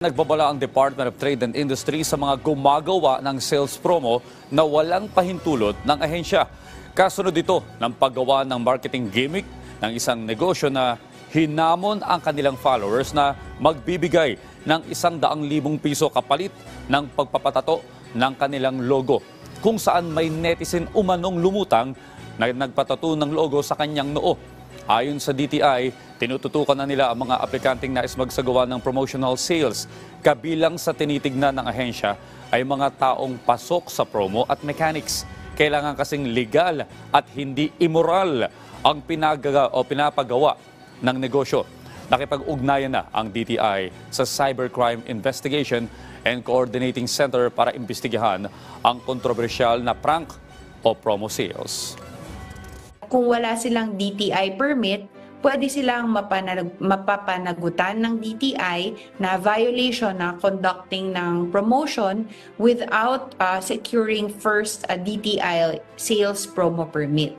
Nagbabala ang Department of Trade and Industry sa mga gumagawa ng sales promo na walang pahintulot ng ahensya. Kasunod ito ng paggawa ng marketing gimmick ng isang negosyo na hinamon ang kanilang followers na magbibigay ng 100,000 piso kapalit ng pagpapatato ng kanilang logo, kung saan may netizen umanong lumutang na nagpatato ng logo sa kanyang noo. Ayon sa DTI, tinututukan na nila ang mga aplikanteng nais magsagawa ng promotional sales. Kabilang sa tinitignan ng ahensya ay mga taong pasok sa promo at mechanics. Kailangan kasing legal at hindi immoral ang pinapagawa ng negosyo. Nakipag-ugnayan na ang DTI sa Cybercrime Investigation and Coordinating Center para imbestigahan ang kontrobersyal na prank o promo sales. Kung wala silang DTI permit, pwede silang mapapanagutan ng DTI na violation na conducting ng promotion without securing first a DTI sales promo permit.